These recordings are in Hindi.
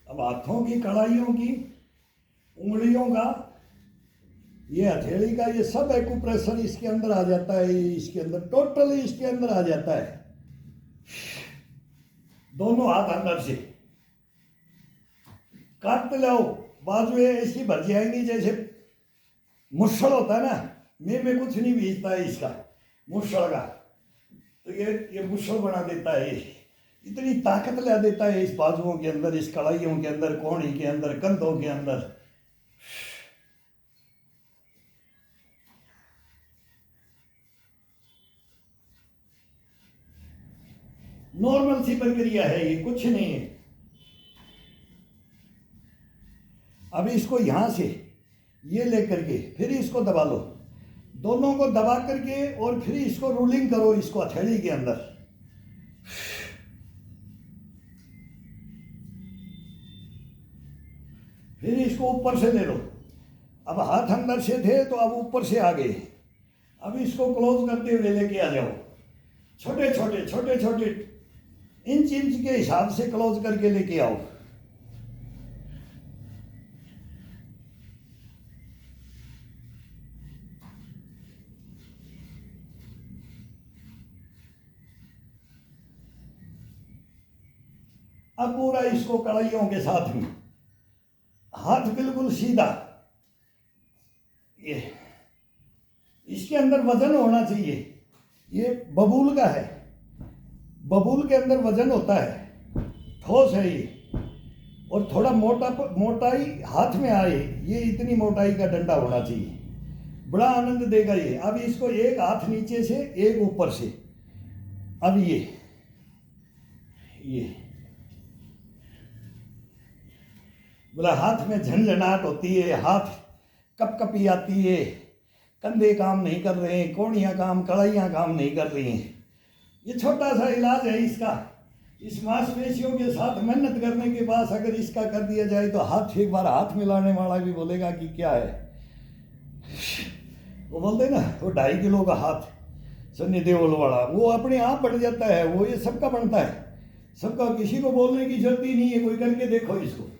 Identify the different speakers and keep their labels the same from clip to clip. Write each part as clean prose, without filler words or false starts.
Speaker 1: अब हाथों की कड़ाइयों की उंगलियों का ये हथेली का ये सब एक्यूप्रेशर इसके अंदर आ जाता है, इसके अंदर टोटली इसके अंदर आ जाता है। दोनों हाथ अंदर से काटते जाओ, बाजुएं ऐसी भर जाएंगी जैसे मुसल होता है ना, में कुछ नहीं बीजता है इसका मुसल का, तो ये मुसल बना देता है। ये इतनी ताकत ला देता है इस बाजुओं के अंदर, इस कड़ाइयों के अंदर, कोहनी के अंदर, कंधों के अंदर। नॉर्मल सी प्रक्रिया है, ये कुछ नहीं है। अब इसको यहां से ये लेकर के फिर इसको दबा लो, दोनों को दबा करके, और फिर इसको रोलिंग करो इसको हथेली के अंदर। फिर इसको ऊपर से ले लो। अब हाथ अंदर से थे तो अब ऊपर से आ गए। अब इसको क्लोज करते हुए लेके आ जाओ, छोटे छोटे छोटे छोटे इंच इंच के हिसाब से क्लोज करके लेके आओ। अब पूरा इसको कड़ाइयों के साथ में, हाथ बिल्कुल सीधा, ये इसके अंदर वजन होना चाहिए। ये बबूल का है, बबूल के अंदर वजन होता है, ठोस है ये, और थोड़ा मोटाई हाथ में आए, ये इतनी मोटाई का डंडा होना चाहिए, बड़ा आनंद देगा ये। अब इसको एक हाथ नीचे से एक ऊपर से, अब ये बोला हाथ में झंझनाहट होती है, हाथ कपकपी आती है, कंधे काम नहीं कर रहे हैं, कोहनियाँ काम, कड़ाइयाँ काम नहीं कर रही हैं। ये छोटा सा इलाज है इसका। इस मांसपेशियों के साथ मेहनत करने के बाद अगर इसका कर दिया जाए तो हाथ, एक बार हाथ मिलाने वाला भी बोलेगा कि क्या है। वो बोलते ना, वो 2.5 किलो का हाथ सन्नी देओल वाला, वो अपने आप बढ़ जाता है। वो ये सबका बनता है, सबका, किसी को बोलने की जरूरत ही नहीं है। कोई करके देखो इसको।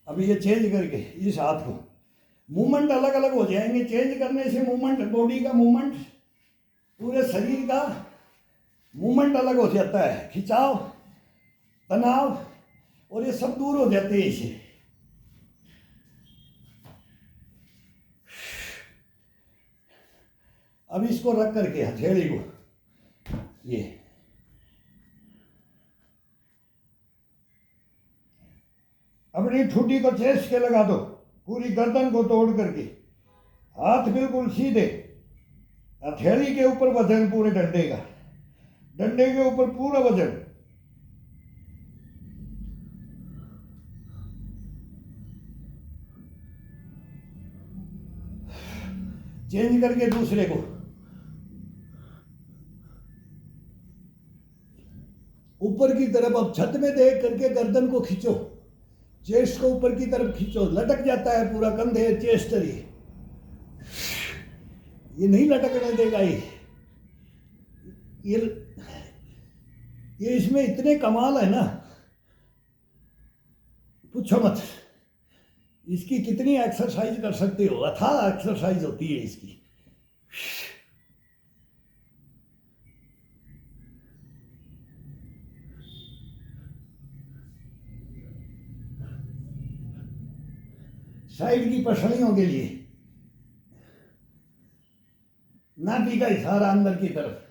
Speaker 1: अभी ये चेंज करके इस हाथ को, मूवमेंट अलग अलग हो जाएंगे। चेंज करने से मूवमेंट, बॉडी का मूवमेंट, पूरे शरीर का मूवमेंट अलग हो जाता है। खिंचाव, तनाव, और ये सब दूर हो जाते हैं इसे। अब इसको रख करके हथेली को ये अपनी ठुड्डी को चेस्ट के लगा दो, पूरी गर्दन को तोड़ करके, हाथ बिल्कुल सीधे, हथेली के ऊपर वजन पूरे डंडे का, डंडे के ऊपर पूरा वजन। चेंज करके दूसरे को, ऊपर की तरफ। अब छत में देख करके गर्दन को खींचो, चेस्ट को ऊपर की तरफ खींचो, लटक जाता है पूरा कंधे, चेस्ट। ये नहीं लटकने देगा ये इसमें इतने कमाल है ना, पूछो मत। इसकी कितनी एक्सरसाइज कर सकते हो, अथाह एक्सरसाइज होती है इसकी। साइड की पसलियों के लिए नाभि का इशारा अंदर की तरफ।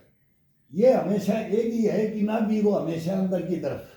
Speaker 1: ये हमेशा एक ही है कि नाभि को हमेशा अंदर की तरफ।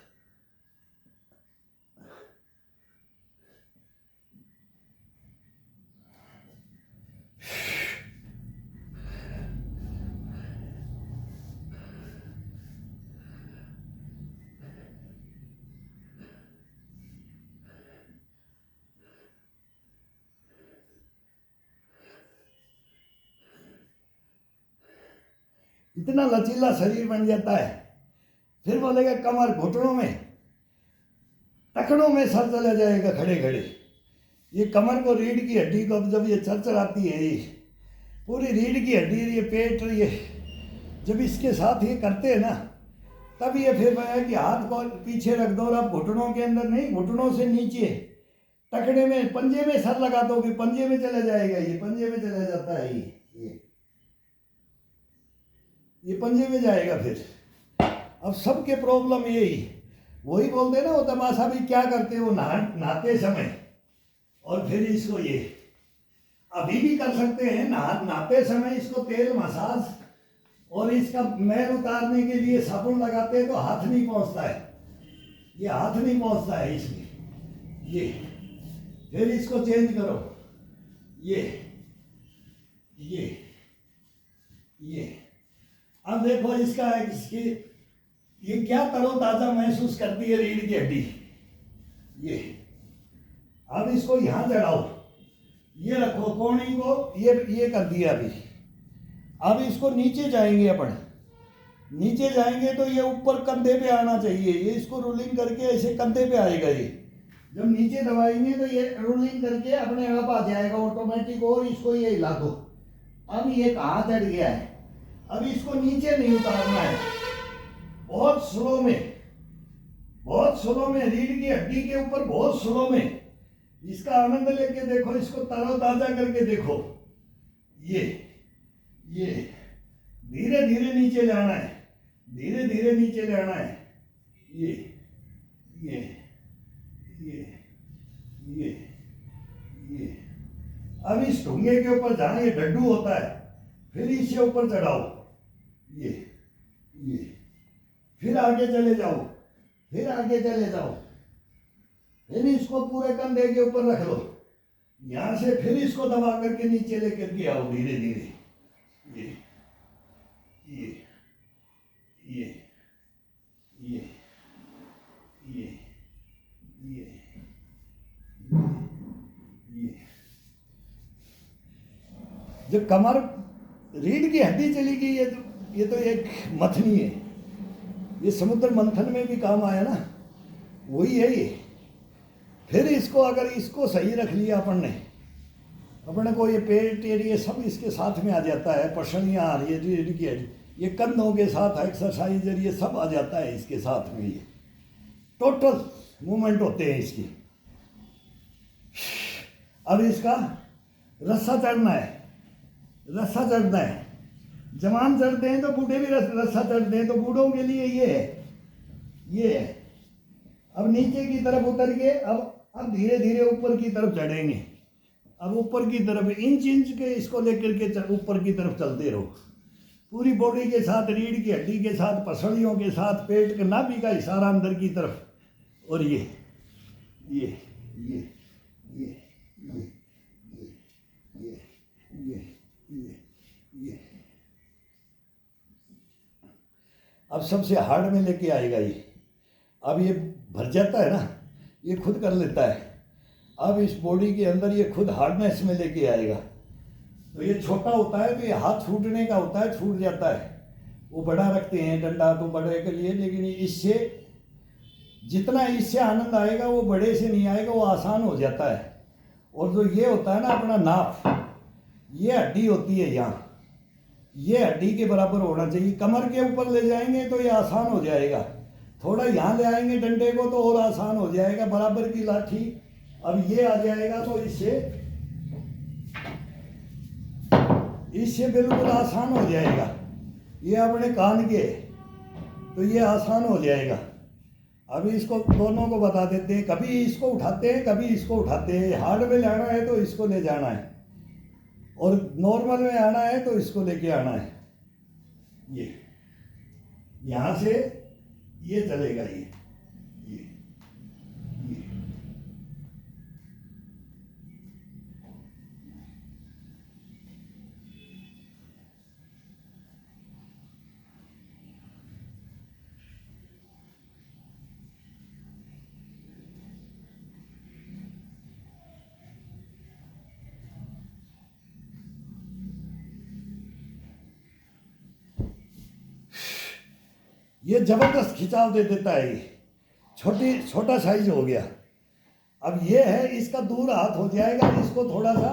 Speaker 1: इतना लचीला शरीर बन जाता है। फिर बोलेगा कमर, घुटनों में, टखनों में सर चला जाएगा खड़े खड़े। ये कमर को, रीढ़ की हड्डी को जब ये चरचराती है, ये पूरी रीढ़ की हड्डी, ये पेट, ये जब इसके साथ ये करते हैं ना, तब ये फिर है कि हाथ को पीछे रख दो और आप घुटनों के अंदर नहीं, घुटनों से नीचे टखने में, पंजे में सर लगा दोगे, पंजे में चला जाएगा, ये पंजे में चला जाता है, ये पंजे में जाएगा फिर। अब सबके प्रॉब्लम यही, वही बोलते ना, वो तमाशा भी क्या करते हैं, वो नहाते समय, और फिर इसको ये अभी भी कर सकते हैं, नहाते समय इसको तेल मसाज और इसका मैल उतारने के लिए साबुन लगाते हैं तो हाथ नहीं पहुंचता है, ये हाथ नहीं पहुंचता है इसमें, ये फिर इसको चेंज करो, ये अब देखो इसका है, इसकी ये क्या तरोताजा महसूस करती है रीढ़ की हड्डी। ये अब इसको यहां चढ़ाओ, ये रखो कोहनी को, ये कर दिया अभी। अब इसको नीचे जाएंगे अपन, नीचे जाएंगे तो ये ऊपर कंधे पे आना चाहिए, ये इसको रोलिंग करके ऐसे कंधे पे आएगा, ये जब नीचे दबाएंगे तो ये रोलिंग करके अपने आप आ जाएगा ऑटोमेटिक, और इसको ये हिला दो। अब ये कहाँ चढ़ गया है, अब इसको नीचे नहीं उतारना है, बहुत स्लो में, बहुत स्लो में, रीढ़ की हड्डी के ऊपर बहुत स्लो में इसका आनंद लेके देखो, इसको तरोताजा करके देखो। ये धीरे धीरे नीचे जाना है, धीरे धीरे नीचे जाना है, ये अब इस ढूंगे के ऊपर जहां ये डड्डू होता है, फिर इसके ऊपर चढ़ाओ, ये फिर आगे चले जाओ, फिर आगे चले जाओ, फिर इसको पूरे कंधे के ऊपर रख लो, यहां से फिर इसको दबा करके नीचे लेकर के आओ धीरे धीरे, ये जब कमर, रीढ़ की हड्डी चली गई है तो ये तो एक मथनी है, ये समुद्र मंथन में भी काम आया ना, वही है ये। फिर इसको अगर इसको सही रख लिया अपन ने, अपने को ये पेट एरिया सब इसके साथ में आ जाता है, पसलियाँ आ रही है रीढ़ की हड्डी, ये कंधों के साथ एक्सरसाइज ये सब आ जाता है इसके साथ में, ये टोटल मूवमेंट होते हैं इसकी। अब इसका रस्सा चढ़ना है, रस्सा चढ़ना है, जवान चढ़ते हैं तो बूढ़े भी रस्सा चढ़ते हैं, तो बूढ़ों के लिए ये है। अब नीचे की तरफ उतर के अब धीरे धीरे ऊपर की तरफ चढ़ेंगे, अब ऊपर की तरफ इंच इंच के इसको लेकर के ऊपर की तरफ चलते रहो, पूरी बॉडी के साथ, रीढ़ की हड्डी के साथ, पसलियों के साथ, पेट के नाभि का इशारा अंदर की तरफ, और ये अब सबसे हार्ड में लेके आएगा ये। अब ये भर जाता है ना, ये खुद कर लेता है, अब इस बॉडी के अंदर ये खुद हार्डनेस में लेके आएगा। तो ये छोटा होता है तो ये हाथ छूटने का होता है, छूट जाता है, वो बड़ा रखते हैं डंडा तो बड़े के लिए, लेकिन इससे जितना इससे आनंद आएगा वो बड़े से नहीं आएगा, वो आसान हो जाता है। और जो ये होता है ना अपना नाप, ये हड्डी होती है यहाँ, ये हड्डी के बराबर होना चाहिए, कमर के ऊपर ले जाएंगे तो ये आसान हो जाएगा, थोड़ा यहाँ ले आएंगे डंडे को तो और आसान हो जाएगा, बराबर की लाठी अब ये आ जाएगा तो इससे बिल्कुल आसान हो जाएगा, ये अपने कान के, तो ये आसान हो जाएगा। अभी इसको दोनों को बता देते हैं, कभी इसको उठाते हैं, कभी इसको उठाते हैं, हार्ड में लाना है तो इसको ले जाना है, और नॉर्मल में आना है तो इसको लेके आना है। ये यहाँ से ये चलेगा, ये ये जबरदस्त खिंचाव दे देता है, ये छोटा साइज हो गया। अब ये है, इसका दूर हाथ हो जाएगा, इसको थोड़ा सा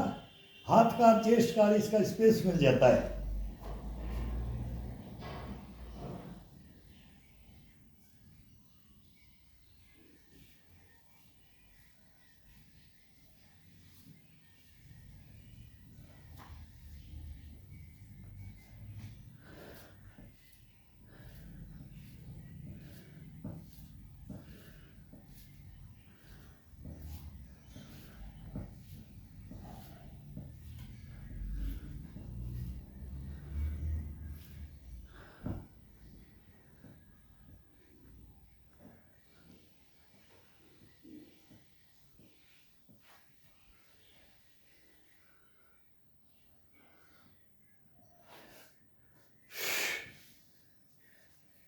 Speaker 1: हाथ का चेस्ट का इसका स्पेस मिल जाता है।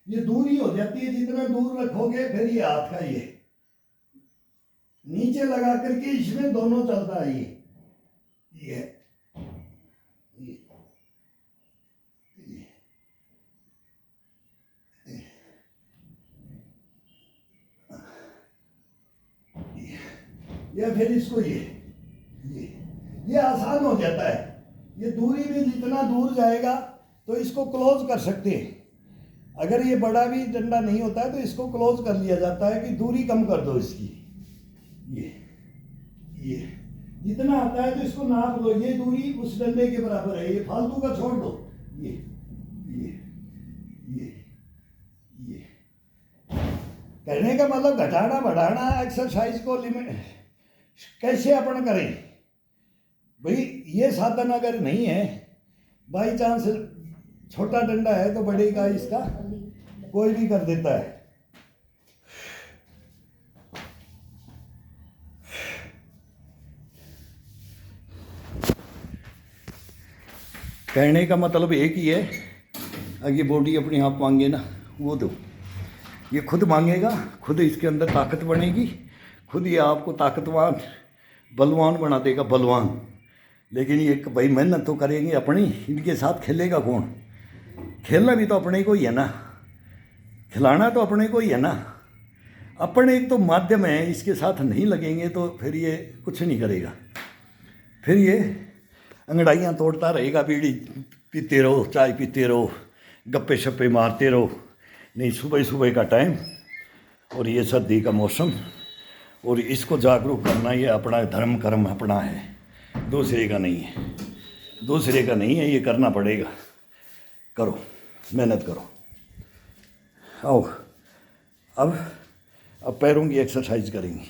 Speaker 1: ये दूरी हो जाती है, जितना दूर रखोगे फिर ये हाथ का ये नीचे लगा करके इसमें दोनों चलता है। ये या फिर इसको ये आसान हो जाता है। ये दूरी भी जितना दूर जाएगा तो इसको क्लोज कर सकते हैं। अगर ये बड़ा भी डंडा नहीं होता है तो इसको क्लोज कर लिया जाता है कि दूरी कम कर दो इसकी। ये जितना आता है तो इसको नाप लो, ये दूरी उस डंडे के बराबर है, ये फालतू का छोड़ दो। ये कहने का मतलब घटाना बढ़ाना एक्सरसाइज को लिमिट कैसे अपन करें भाई। ये साधन अगर नहीं है, बाई चांस छोटा डंडा है तो बड़े का इसका कोई भी कर देता है। कहने का मतलब एक ही है, अगर ये बॉडी अपने आप मांगे ना वो दो, ये खुद मांगेगा, खुद इसके अंदर ताकत बनेगी, खुद ये आपको ताकतवान बलवान बना देगा, बलवान। लेकिन ये भाई मेहनत तो करेंगे अपनी, इनके साथ खेलेगा कौन? खेलना भी तो अपने को ही है ना, खिलाना तो अपने को ही है ना। अपने एक तो माध्यम है, इसके साथ नहीं लगेंगे तो फिर ये कुछ नहीं करेगा। फिर ये अंगड़ाइयाँ तोड़ता रहेगा, बीड़ी पीते रहो, चाय पीते रहो, गप्पे शप्पे मारते रहो। नहीं, सुबह सुबह का टाइम और ये सर्दी का मौसम, और इसको जागरूक करना ये अपना धर्म कर्म अपना है, दूसरे का नहीं है, दूसरे का नहीं है, ये करना पड़ेगा। करो, मेहनत करो। आओ अब पैरों की एक्सरसाइज करेंगे।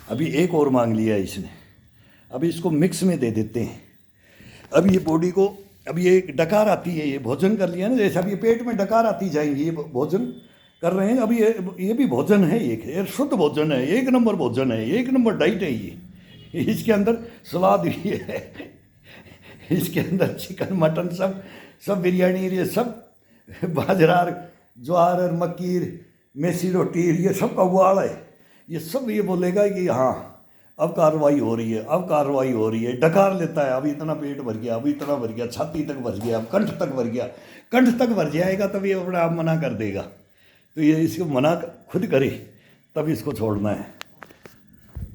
Speaker 1: अभी एक और मांग लिया है इसने, अभी इसको मिक्स में दे देते हैं। अब ये बॉडी को, अब ये डकार आती है, ये भोजन कर लिया ना, जैसे अब ये पेट में डकार आती जाएंगी, ये भोजन कर रहे हैं। अब ये भी भोजन है, ये शुद्ध भोजन है, एक नंबर भोजन है, एक नंबर डाइट है ये। इसके अंदर सलाद भी है, इसके अंदर चिकन मटन सब बिरयानी, ये सब बाजरा ज्वार और मक्की मेसी रोटी, ये सब का उबाल है। ये सब ये बोलेगा कि हाँ अब कार्रवाई हो रही है, अब कार्रवाई हो रही है। डकार लेता है, अब इतना पेट भर गया, अब इतना भर गया, छाती तक भर गया, अब कंठ तक भर गया। कंठ तक भर जाएगा तब ये अपने आप मना कर देगा। तो ये इसको मना खुद करे तब इसको छोड़ना है।